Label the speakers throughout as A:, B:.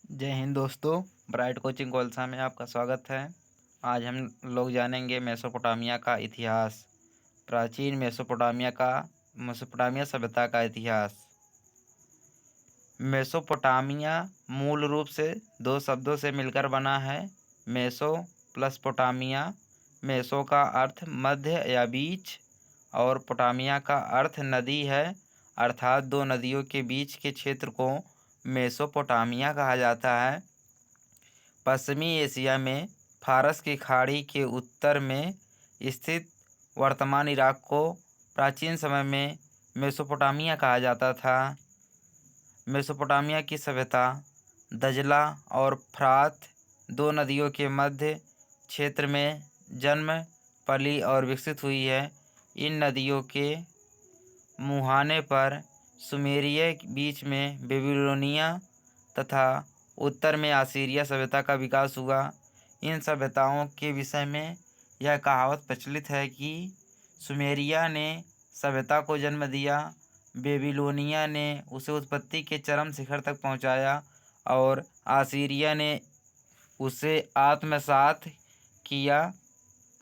A: जय हिंद दोस्तों। Bright coaching कोलसा में आपका स्वागत है। आज हम लोग जानेंगे मेसोपोटामिया का इतिहास। प्राचीन मेसोपोटामिया सभ्यता का इतिहास। मेसोपोटामिया मूल रूप से दो शब्दों से मिलकर बना है। Meso plus पोटामिया। मेसो का अर्थ मध्य या बीच और पोटामिया का अर्थ नदी है, अर्थात दो नदियों के बीच के क्षेत्र को मेसोपोटामिया कहा जाता है। पश्चिमी एशिया में फारस की खाड़ी के उत्तर में स्थित वर्तमान इराक को प्राचीन समय में मेसोपोटामिया कहा जाता था। मेसोपोटामिया की सभ्यता दजला और फ्रात दो नदियों के मध्य क्षेत्र में जन्म पली और विकसित हुई है। इन नदियों के मुहाने पर सुमेरिया बीच में बेबीलोनिया तथा उत्तर में असीरिया सभ्यता का विकास हुआ। इन सभ्यताओं के विषय में यह कहावत प्रचलित है कि सुमेरिया ने सभ्यता को जन्म दिया, बेबीलोनिया ने उसे उत्पत्ति के चरम शिखर तक पहुंचाया और असीरिया ने उसे आत्मसात किया।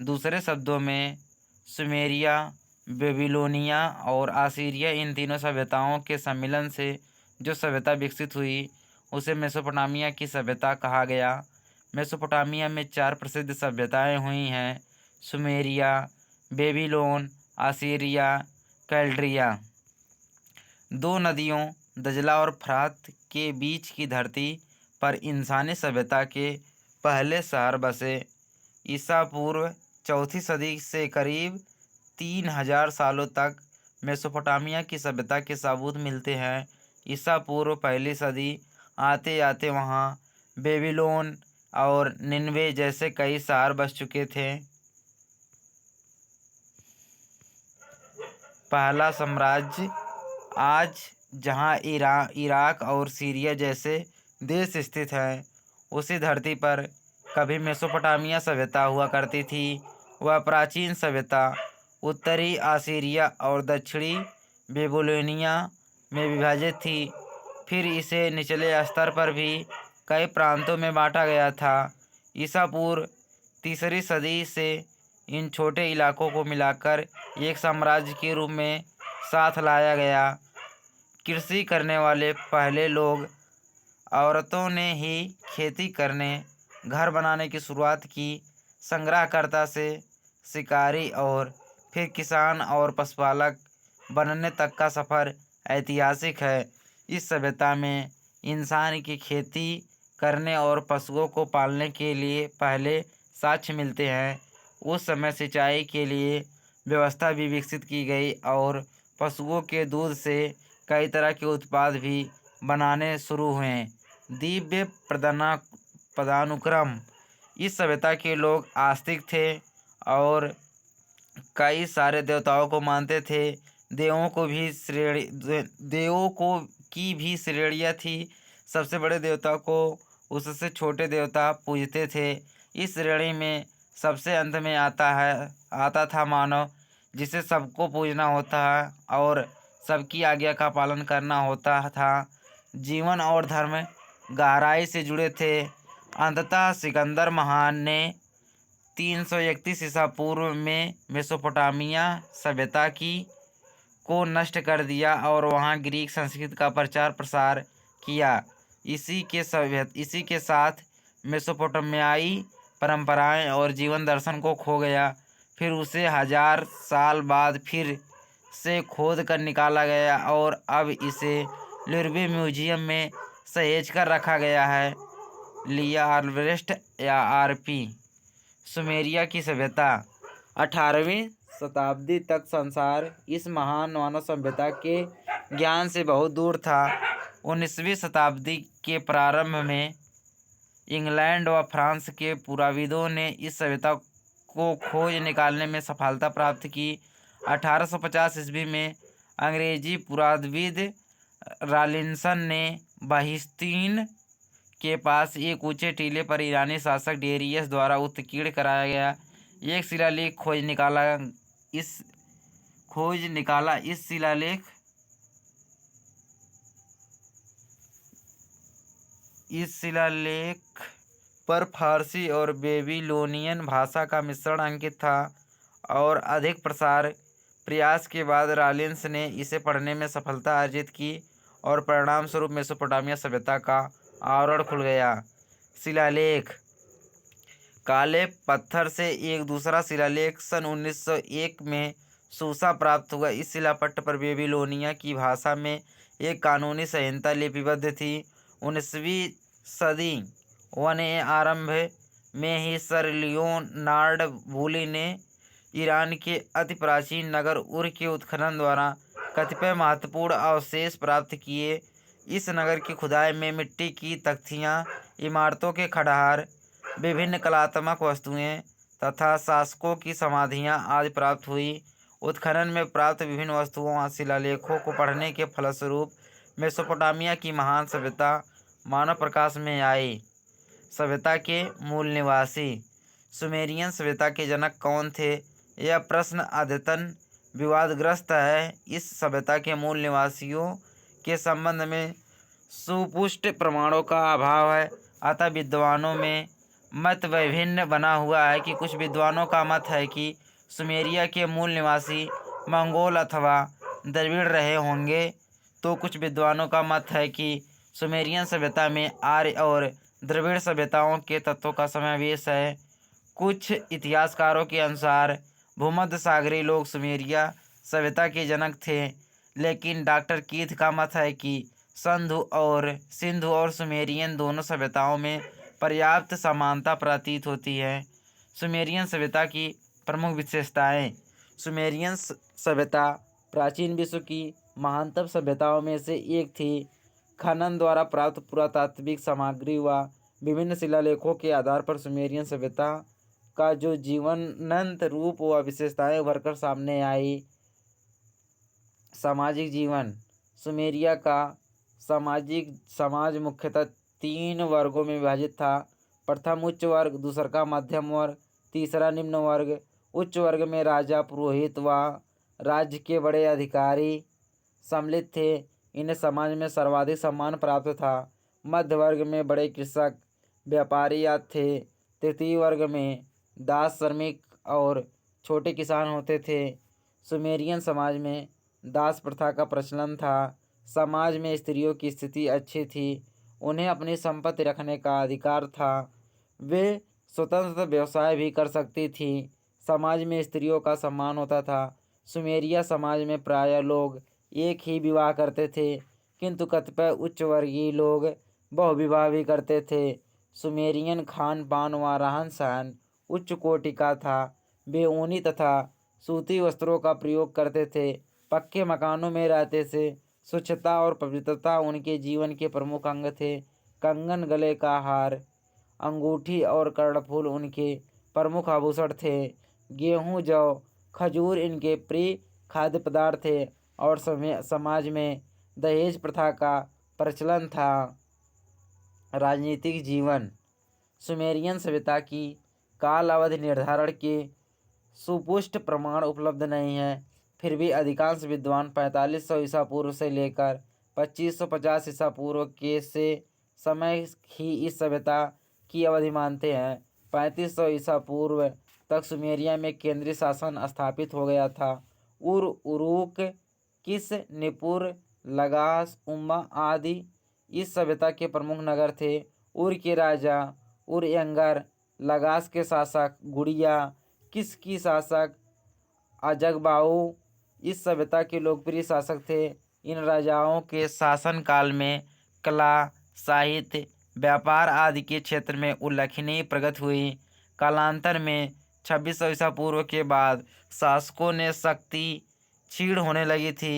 A: दूसरे शब्दों में सुमेरिया, बेबीलोनिया और असीरिया इन तीनों सभ्यताओं के सम्मिलन से जो सभ्यता विकसित हुई उसे मेसोपोटामिया की सभ्यता कहा गया। मेसोपोटामिया में 4 प्रसिद्ध सभ्यताएं हुई हैं: सुमेरिया, बेबीलोन, असीरिया, कैल्ड्रिया। दो नदियों दजला और फ्रात के बीच की धरती पर इंसानी सभ्यता के पहले शहर बसे। ईसा पूर्व चौथी सदी से करीब 3000 सालों तक मेसोपोटामिया की सभ्यता के सबूत मिलते हैं। ईसा पूर्व पहली सदी आते आते वहाँ बेबीलोन और निनवे जैसे कई शहर बस चुके थे। पहला साम्राज्य आज जहाँ इराक और सीरिया जैसे देश स्थित हैं, उसी धरती पर कभी मेसोपोटामिया सभ्यता हुआ करती थी। वह प्राचीन सभ्यता उत्तरी असीरिया और दक्षिणी बेबीलोनिया में विभाजित थी। फिर इसे निचले स्तर पर भी कई प्रांतों में बांटा गया था। ईसा पूर्व तीसरी सदी से इन छोटे इलाकों को मिलाकर एक साम्राज्य के रूप में साथ लाया गया। कृषि करने वाले पहले लोग औरतों ने ही खेती करने, घर बनाने की शुरुआत की। संग्रहकर्ता से शिकारी और फिर किसान और पशुपालक बनने तक का सफ़र ऐतिहासिक है। इस सभ्यता में इंसान की खेती करने और पशुओं को पालने के लिए पहले साक्ष्य मिलते हैं। उस समय सिंचाई के लिए व्यवस्था भी विकसित की गई और पशुओं के दूध से कई तरह के उत्पाद भी बनाने शुरू हुए। दिव्य पदानुक्रम। इस सभ्यता के लोग आस्तिक थे और कई सारे देवताओं को मानते थे। देवों को की भी श्रेणियाँ थी। सबसे बड़े देवता को उससे छोटे देवता पूजते थे। इस श्रेणी में सबसे अंत में आता था मानव, जिसे सबको पूजना होता है और सबकी आज्ञा का पालन करना होता था। जीवन और धर्म गहराई से जुड़े थे। अंततः सिकंदर महान ने 331 ईसा पूर्व में मेसोपोटामिया सभ्यता को नष्ट कर दिया और वहां ग्रीक संस्कृति का प्रचार प्रसार किया। इसी के साथ मेसोपोटामियाई परंपराएं और जीवन दर्शन को खो गया। फिर उसे 1000 साल बाद फिर से खोद कर निकाला गया और अब इसे लुर्बे म्यूजियम में सहेज कर रखा गया है। लिया आर्वेस्ट या आरपी। सुमेरिया की सभ्यता 18वीं शताब्दी तक संसार इस महान मानव सभ्यता के ज्ञान से बहुत दूर था। 19वीं शताब्दी के प्रारंभ में इंग्लैंड व फ्रांस के पुराविदों ने इस सभ्यता को खोज निकालने में सफलता प्राप्त की। 1850 ईस्वी में अंग्रेजी पुराविद रॉलिंसन ने बाहिस्तीन के पास एक ऊंचे टीले पर ईरानी शासक डेरियस द्वारा उत्कीर्ण कराया गया एक शिलालेख इस इस शिलालेख पर फारसी और बेबीलोनियन भाषा का मिश्रण अंकित था और अधिक प्रसार प्रयास के बाद रॉलिंस ने इसे पढ़ने में सफलता अर्जित की और परिणाम स्वरूप मेसोपोटामिया सभ्यता का आवरण खुल गया। शिलालेख काले पत्थर से एक दूसरा शिलालेख सन 1901 में सूसा प्राप्त हुआ। इस शिलापट्ट पर बेबीलोनिया की भाषा में एक कानूनी संहिता लिपिबद्ध थी। 19वीं सदी वन आरंभ में ही सर लियोनार्ड वूली ने ईरान के अति प्राचीन नगर उर के उत्खनन द्वारा कतिपय महत्वपूर्ण अवशेष प्राप्त किए। इस नगर की खुदाई में मिट्टी की तख्तियाँ, इमारतों के खंडहर, विभिन्न कलात्मक वस्तुएं तथा शासकों की समाधियां आदि प्राप्त हुई। उत्खनन में प्राप्त विभिन्न वस्तुओं और शिलालेखों को पढ़ने के फलस्वरूप मेसोपोटामिया की महान सभ्यता मानव प्रकाश में आई। सभ्यता के मूल निवासी सुमेरियन सभ्यता के जनक कौन थे? यह प्रश्न अद्यतन विवादग्रस्त है। इस सभ्यता के मूल निवासियों के संबंध में सुपुष्ट प्रमाणों का अभाव है, अतः विद्वानों में मत विभिन्न बना हुआ है। कि कुछ विद्वानों का मत है कि सुमेरिया के मूल निवासी मंगोल अथवा द्रविड़ रहे होंगे, तो कुछ विद्वानों का मत है कि सुमेरियन सभ्यता में आर्य और द्रविड़ सभ्यताओं के तत्वों का समावेश है। कुछ इतिहासकारों के अनुसार भूमध्य सागरीय लोग सुमेरिया सभ्यता के जनक थे, लेकिन डॉक्टर कीथ का मत है कि सिंधु और सुमेरियन दोनों सभ्यताओं में पर्याप्त समानता प्रतीत होती है। सुमेरियन सभ्यता की प्रमुख विशेषताएं। सुमेरियन सभ्यता प्राचीन विश्व की महानतम सभ्यताओं में से एक थी। खनन द्वारा प्राप्त पुरातात्विक सामग्री व विभिन्न शिलालेखों के आधार पर सुमेरियन सभ्यता का जो जीवंत रूप व विशेषताएं उभरकर सामने आई। सामाजिक जीवन। सुमेरिया का समाज मुख्यतः 3 वर्गों में विभाजित था। प्रथम उच्च वर्ग, दूसरा का मध्यम वर्ग, तीसरा निम्न वर्ग। उच्च वर्ग में राजा, पुरोहित व राज्य के बड़े अधिकारी सम्मिलित थे। इन्हें समाज में सर्वाधिक सम्मान प्राप्त था। मध्य वर्ग में बड़े कृषक, व्यापारी आदि थे। तृतीय वर्ग में दास, श्रमिक और छोटे किसान होते थे। सुमेरियन समाज में दास प्रथा का प्रचलन था। समाज में स्त्रियों की स्थिति अच्छी थी। उन्हें अपनी संपत्ति रखने का अधिकार था। वे स्वतंत्र व्यवसाय भी कर सकती थी। समाज में स्त्रियों का सम्मान होता था। सुमेरिया समाज में प्रायः लोग एक ही विवाह करते थे, किंतु कतिपय उच्च वर्गीय लोग बहुविवाह भी करते थे। सुमेरियन खान पान व रहन सहन उच्च कोटि का था। वे ऊनी तथा सूती वस्त्रों का प्रयोग करते थे, पक्के मकानों में रहते थे। स्वच्छता और पवित्रता उनके जीवन के प्रमुख अंग थे। कंगन, गले का हार, अंगूठी और कर्णफूल उनके प्रमुख आभूषण थे। गेहूँ, जौ, खजूर इनके प्रिय खाद्य पदार्थ थे और समाज में दहेज प्रथा का प्रचलन था। राजनीतिक जीवन। सुमेरियन सभ्यता की काल अवधि निर्धारण के सुपुष्ट प्रमाण उपलब्ध नहीं है। फिर भी अधिकांश विद्वान 4500 ईसा पूर्व से लेकर 2550 ईसा पूर्व के से समय ही इस सभ्यता की अवधि मानते हैं। 3500 ईसा पूर्व तक सुमेरिया में केंद्रीय शासन स्थापित हो गया था। उर, उरूक, किस, निपुर, लगास, उम्मा आदि इस सभ्यता के प्रमुख नगर थे। उर के राजा उरयंगर, लगास के शासक गुड़िया, किस की शासक अजगबाऊ इस सभ्यता के लोकप्रिय शासक थे। इन राजाओं के शासनकाल में कला, साहित्य, व्यापार आदि के क्षेत्र में उल्लेखनीय प्रगति हुई। कालांतर में 2600 ईसा पूर्व के बाद शासकों ने शक्ति क्षीण होने लगी थी।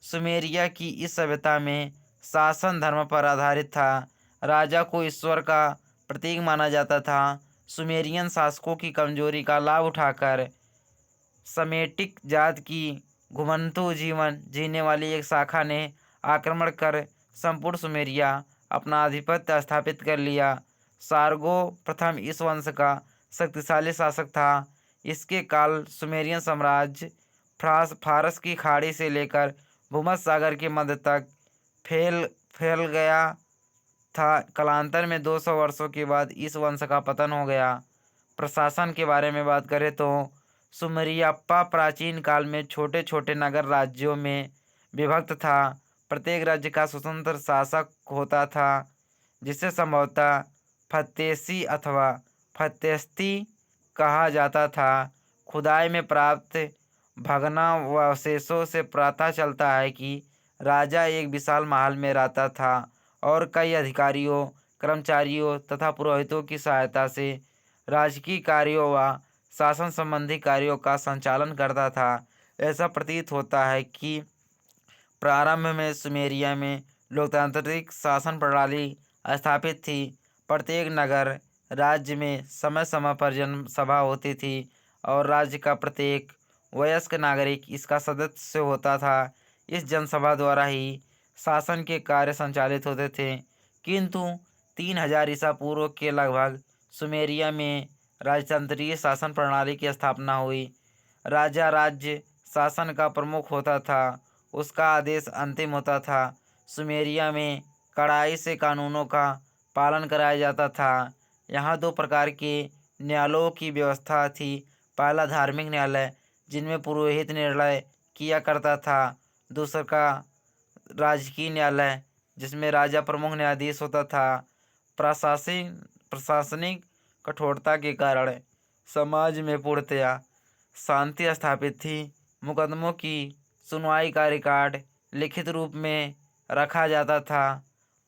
A: सुमेरिया की इस सभ्यता में शासन धर्म पर आधारित था। राजा को ईश्वर का प्रतीक माना जाता था। सुमेरियन शासकों की कमजोरी का लाभ उठाकर समेटिक जात की घुमंतू जीवन जीने वाली एक शाखा ने आक्रमण कर संपूर्ण सुमेरिया अपना आधिपत्य स्थापित कर लिया। सार्गो प्रथम इस वंश का शक्तिशाली शासक था। इसके काल सुमेरियन साम्राज्य फारस की खाड़ी से लेकर भूमध्य सागर के मध्य तक फैल गया था। कालांतर में 200 वर्षों के बाद इस वंश का पतन हो गया। प्रशासन के बारे में बात करें तो सुमेरियाप्पा प्राचीन काल में छोटे छोटे नगर राज्यों में विभक्त था। प्रत्येक राज्य का स्वतंत्र शासक होता था, जिसे संभवतः फतेसी अथवा फतेस्ती कहा जाता था। खुदाई में प्राप्त भग्नावशेषों से पता चलता है कि राजा एक विशाल महल में रहता था और कई अधिकारियों, कर्मचारियों तथा पुरोहितों की सहायता से राजकीय कार्यों व शासन संबंधी कार्यों का संचालन करता था। ऐसा प्रतीत होता है कि प्रारंभ में सुमेरिया में लोकतांत्रिक शासन प्रणाली स्थापित थी। प्रत्येक नगर राज्य में समय समय पर जनसभा होती थी और राज्य का प्रत्येक वयस्क नागरिक इसका सदस्य होता था। इस जनसभा द्वारा ही शासन के कार्य संचालित होते थे। किंतु 3000 ईसा पूर्व के लगभग सुमेरिया में राजतंत्रीय शासन प्रणाली की स्थापना हुई। राजा राज्य शासन का प्रमुख होता था, उसका आदेश अंतिम होता था। सुमेरिया में कड़ाई से कानूनों का पालन कराया जाता था। यहाँ 2 प्रकार के न्यायालयों की व्यवस्था थी। पहला धार्मिक न्यायालय, जिनमें पुरोहित निर्णय किया करता था। दूसरा का राजकीय न्यायालय, जिसमें राजा प्रमुख न्यायाधीश होता था। प्रशासनिक कठोरता के कारण समाज में पूर्णतया शांति स्थापित थी। मुकदमों की सुनवाई का रिकॉर्ड लिखित रूप में रखा जाता था।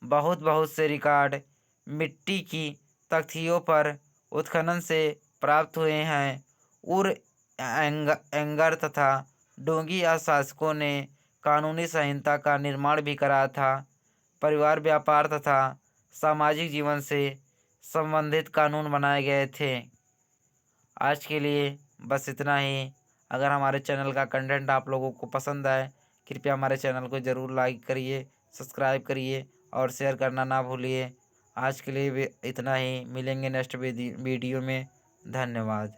A: बहुत बहुत से रिकॉर्ड मिट्टी की तख्तियों पर उत्खनन से प्राप्त हुए हैं। उर एंगर तथा डोंगी शासकों ने कानूनी संहिता का निर्माण भी कराया था। परिवार, व्यापार तथा सामाजिक जीवन से संबंधित कानून बनाए गए थे। आज के लिए बस इतना ही। अगर हमारे चैनल का कंटेंट आप लोगों को पसंद आए, कृपया हमारे चैनल को ज़रूर लाइक करिए, सब्सक्राइब करिए और शेयर करना ना भूलिए। आज के लिए इतना ही। मिलेंगे नेक्स्ट वीडियो में। धन्यवाद।